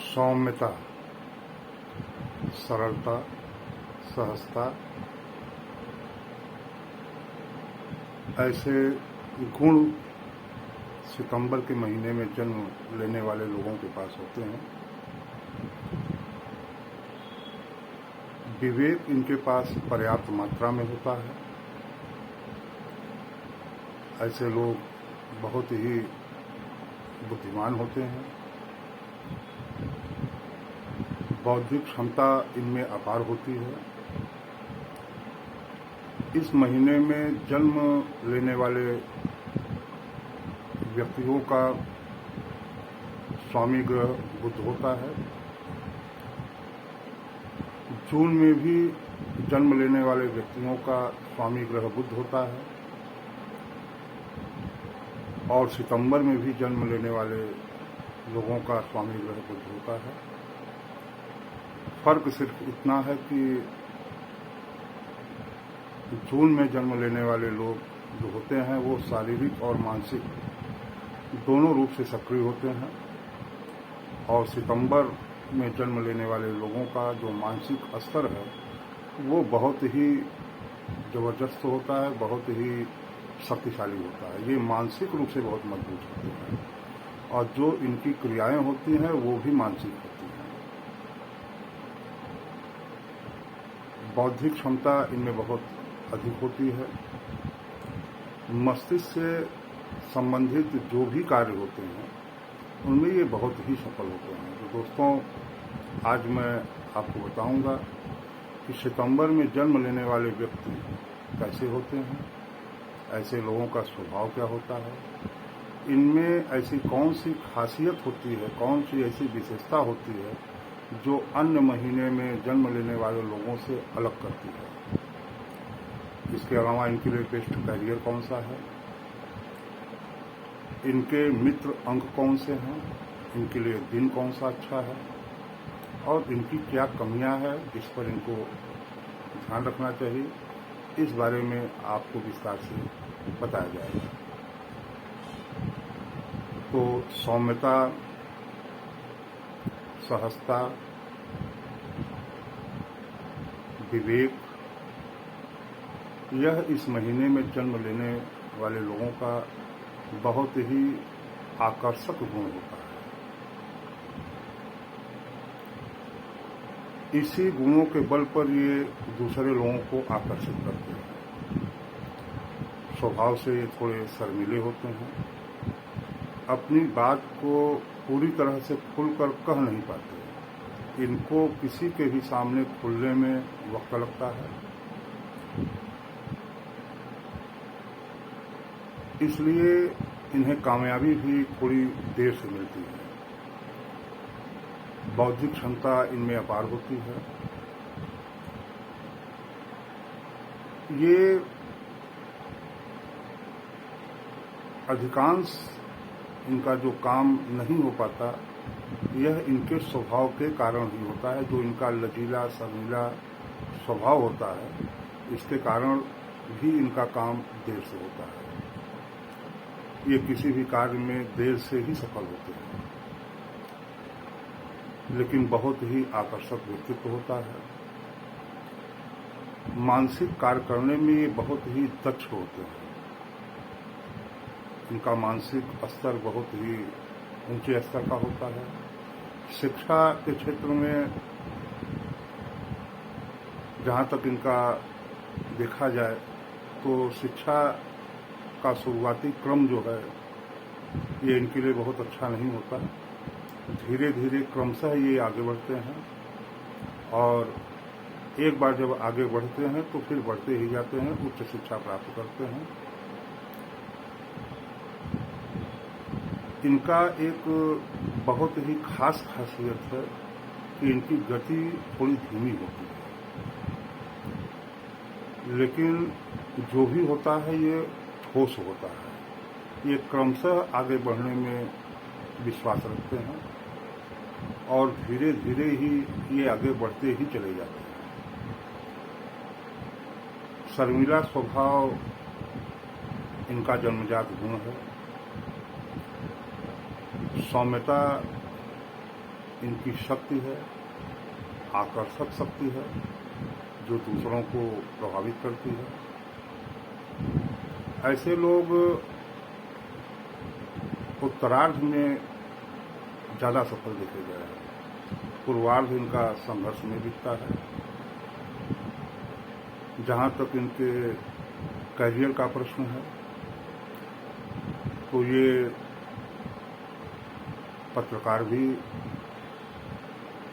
सौम्यता, सरलता, सहजता, ऐसे गुण सितंबर के महीने में जन्म लेने वाले लोगों के पास होते हैं। विवेक इनके पास पर्याप्त मात्रा में होता है। ऐसे लोग बहुत ही बुद्धिमान होते हैं। बौद्धिक क्षमता इनमें अपार होती है। इस महीने में जन्म लेने वाले व्यक्तियों का स्वामी ग्रह बुध होता है। जून में भी जन्म लेने वाले व्यक्तियों का स्वामी ग्रह बुध होता है और सितंबर में भी जन्म लेने वाले लोगों का स्वामी ग्रह बुध होता है। फर्क सिर्फ इतना है कि जून में जन्म लेने वाले लोग जो होते हैं वो शारीरिक और मानसिक दोनों रूप से सक्रिय होते हैं और सितंबर में जन्म लेने वाले लोगों का जो मानसिक स्तर है वो बहुत ही जबरदस्त होता है, बहुत ही शक्तिशाली होता है। ये मानसिक रूप से बहुत मजबूत होते हैं और जो इनकी क्रियाएं होती हैं वो भी मानसिक होती हैं। बौद्धिक क्षमता इनमें बहुत अधिक होती है। मस्तिष्क से संबंधित जो भी कार्य होते हैं उनमें ये बहुत ही सफल होते हैं। तो दोस्तों, आज मैं आपको बताऊंगा कि सितंबर में जन्म लेने वाले व्यक्ति कैसे होते हैं, ऐसे लोगों का स्वभाव क्या होता है, इनमें ऐसी कौन सी खासियत होती है, कौन सी ऐसी विशेषता होती है जो अन्य महीने में जन्म लेने वाले लोगों से अलग करती है। इसके अलावा इनके लिए बेस्ट कैरियर कौन सा है, इनके मित्र अंक कौन से हैं, इनके लिए दिन कौन सा अच्छा है और इनकी क्या कमियां हैं जिस पर इनको ध्यान रखना चाहिए, इस बारे में आपको विस्तार से बताया जाएगा। तो सौम्यता, सहजता, विवेक, यह इस महीने में जन्म लेने वाले लोगों का बहुत ही आकर्षक गुण होता है। इसी गुणों के बल पर ये दूसरे लोगों को आकर्षित करते हैं। स्वभाव से ये थोड़े शर्मीले होते हैं। अपनी बात को पूरी तरह से खुलकर कह नहीं पाते। इनको किसी के भी सामने खुलने में वक्त लगता है, इसलिए इन्हें कामयाबी भी थोड़ी देर से मिलती है। बौद्धिक क्षमता इनमें अपार होती है। ये अधिकांश इनका जो काम नहीं हो पाता यह इनके स्वभाव के कारण ही होता है। जो इनका लचीला शर्मीला स्वभाव होता है इसके कारण भी इनका काम देर से होता है। ये किसी भी कार्य में देर से ही सफल होते हैं, लेकिन बहुत ही आकर्षक व्यक्तित्व होता है। मानसिक कार्य करने में ये बहुत ही दक्ष होते हैं। इनका मानसिक स्तर बहुत ही ऊंचे स्तर का होता है। शिक्षा के क्षेत्र में जहां तक इनका देखा जाए तो शिक्षा का शुरुआती क्रम जो है ये इनके लिए बहुत अच्छा नहीं होता। धीरे धीरे क्रमशः ये आगे बढ़ते हैं और एक बार जब आगे बढ़ते हैं तो फिर बढ़ते ही जाते हैं, उच्च शिक्षा प्राप्त करते हैं। इनका एक बहुत ही खास खासियत है कि इनकी गति थोड़ी धीमी होती है, लेकिन जो भी होता है ये ठोस होता है। ये क्रमशः आगे बढ़ने में विश्वास रखते हैं और धीरे धीरे ही ये आगे बढ़ते ही चले जाते हैं। शर्मीला स्वभाव इनका जन्मजात गुण है। सौम्यता इनकी शक्ति है, आकर्षक शक्ति है, जो दूसरों को प्रभावित करती है। ऐसे लोग उत्तरार्ध में ज़्यादा सफल देखे गए हैं। पूर्वार्ध इनका संघर्ष में बीतता है। जहाँ तक इनके करियर का प्रश्न है, तो ये पत्रकार भी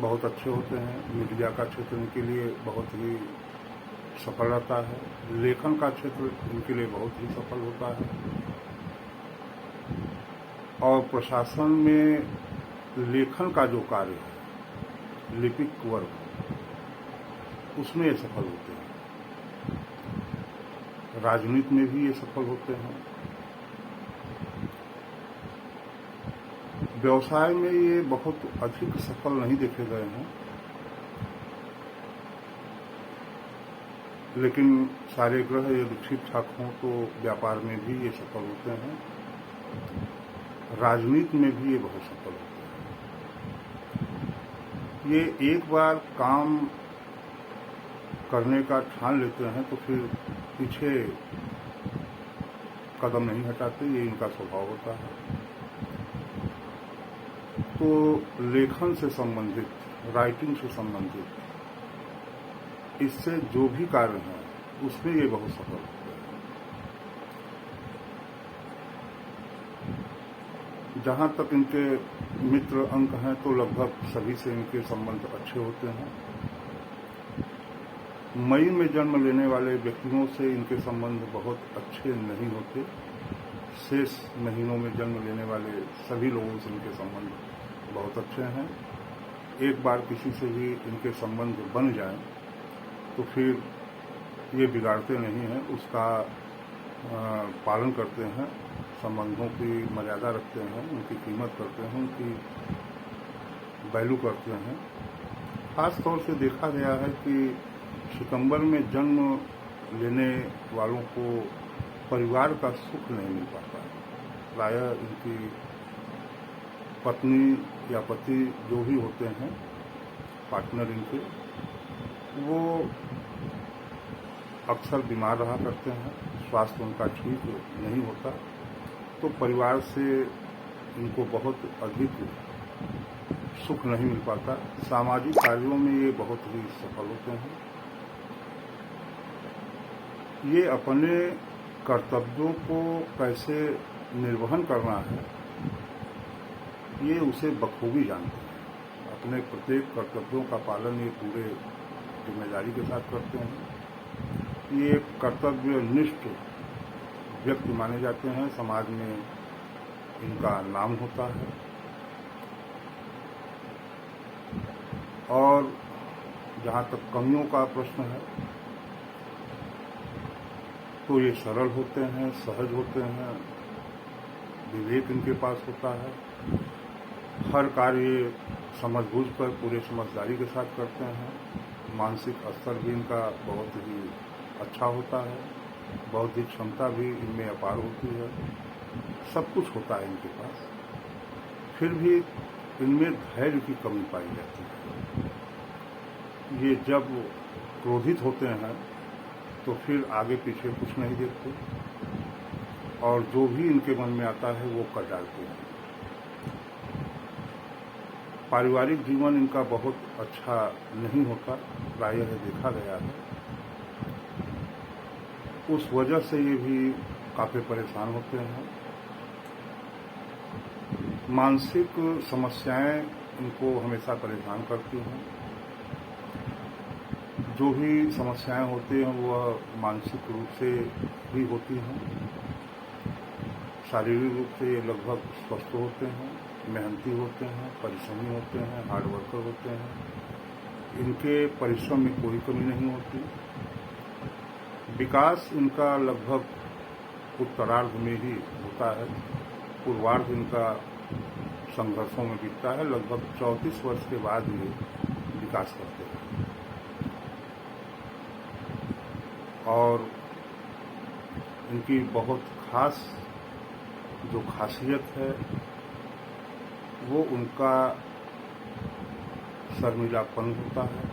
बहुत अच्छे होते हैं। मीडिया का क्षेत्र इनके लिए बहुत ही सफल रहता है। लेखन का क्षेत्र इनके लिए बहुत ही सफल होता है। और प्रशासन में लेखन का जो कार्य है, लिपिक वर्ग, उसमें ये सफल होते हैं। राजनीति में भी ये सफल होते हैं। व्यवसाय में ये बहुत अधिक सफल नहीं देखे गए हैं, लेकिन सारे ग्रह यदि ठीक ठाक हों तो व्यापार में भी ये सफल होते हैं। राजनीति में भी ये बहुत सफल होते हैं। ये एक बार काम करने का ठान लेते हैं तो फिर पीछे कदम नहीं हटाते, ये इनका स्वभाव होता है। तो लेखन से संबंधित, राइटिंग से संबंधित, इससे जो भी कार्य हैं उसमें ये बहुत सफल होते हैं। जहाँ तक इनके मित्र अंक हैं तो लगभग सभी से इनके संबंध अच्छे होते हैं। मई में जन्म लेने वाले व्यक्तियों से इनके संबंध बहुत अच्छे नहीं होते। शेष महीनों में जन्म लेने वाले सभी लोगों से इनके संबंध बहुत अच्छे हैं। एक बार किसी से भी इनके संबंध बन जाए तो फिर ये बिगाड़ते नहीं हैं, उसका पालन करते हैं, संबंधों की मर्यादा रखते हैं, उनकी कीमत करते हैं, उनकी वैल्यू करते हैं। खास तौर से देखा गया है कि सितंबर में जन्म लेने वालों को परिवार का सुख नहीं मिल पाता है। प्रायः इनकी पत्नी या पति जो भी होते हैं, पार्टनर इनके, वो अक्सर बीमार रहा करते हैं, स्वास्थ्य उनका ठीक नहीं होता, तो परिवार से इनको बहुत अधिक सुख नहीं मिल पाता। सामाजिक कार्यों में ये बहुत ही सफल होते हैं। ये अपने कर्तव्यों को कैसे निर्वहन करना है, ये उसे बखूबी जानते हैं। अपने प्रत्येक कर्तव्यों का पालन ये पूरे जिम्मेदारी के साथ करते हैं। ये कर्तव्यनिष्ठ व्यक्ति माने जाते हैं। समाज में इनका नाम होता है। और जहाँ तक कमियों का प्रश्न है, तो ये सरल होते हैं, सहज होते हैं, विवेक इनके पास होता है। हर कार्य समझबूझ कर पूरे समझदारी के साथ करते हैं। मानसिक स्तर भी इनका बहुत ही अच्छा होता है। बौद्धिक क्षमता भी इनमें अपार होती है। सब कुछ होता है इनके पास, फिर भी इनमें धैर्य की कमी पाई जाती है। ये जब क्रोधित होते हैं तो फिर आगे पीछे कुछ नहीं देखते, और जो भी इनके मन में आता है वो कर डालते हैं। पारिवारिक जीवन इनका बहुत अच्छा नहीं होता, प्रायः देखा गया है। उस वजह से ये भी काफी परेशान होते हैं। मानसिक समस्याएं इनको हमेशा परेशान करती हैं। जो भी समस्याएं होती हैं वह मानसिक रूप से भी होती हैं। शारीरिक रूप से ये लगभग स्वस्थ होते हैं, मेहनती होते हैं, परिश्रमी होते हैं, हार्ड वर्कर होते हैं। इनके परिश्रम में कोई कमी नहीं होती। विकास इनका लगभग उत्तरार्ध में ही होता है। पूर्वार्ध इनका संघर्षों में बीतता है। लगभग 34 वर्ष के बाद ये विकास करते हैं। और इनकी बहुत खास जो खासियत है वो उनका शर्मिलापन होता है,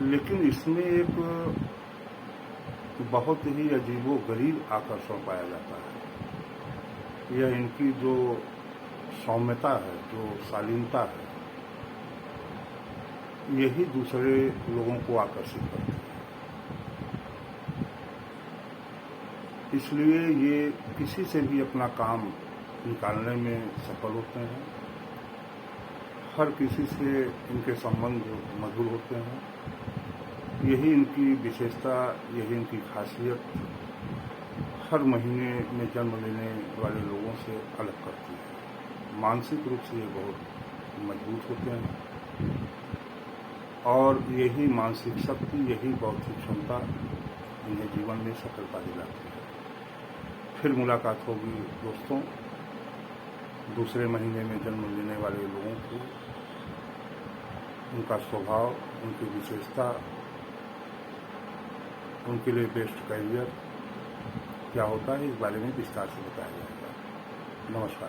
लेकिन इसमें एक बहुत ही अजीबोगरीब आकर्षण पाया जाता है। यह इनकी जो सौम्यता है, जो शालीनता है, यही दूसरे लोगों को आकर्षित करती है। इसलिए ये किसी से भी अपना काम निकालने में सफल होते हैं। हर किसी से इनके संबंध मधुर होते हैं। यही इनकी विशेषता, यही इनकी खासियत हर महीने में जन्म लेने वाले लोगों से अलग करती है। मानसिक रूप से ये बहुत मजबूत होते हैं और यही मानसिक शक्ति, यही बौद्धिक क्षमता इन्हें जीवन में सफलता दिलाती है। फिर मुलाकात होगी दोस्तों, दूसरे महीने में जन्म लेने वाले लोगों को, उनका स्वभाव, उनकी विशेषता, उनके लिए बेस्ट करियर क्या होता है, इस बारे में विस्तार से बताया जाएगा। नमस्कार।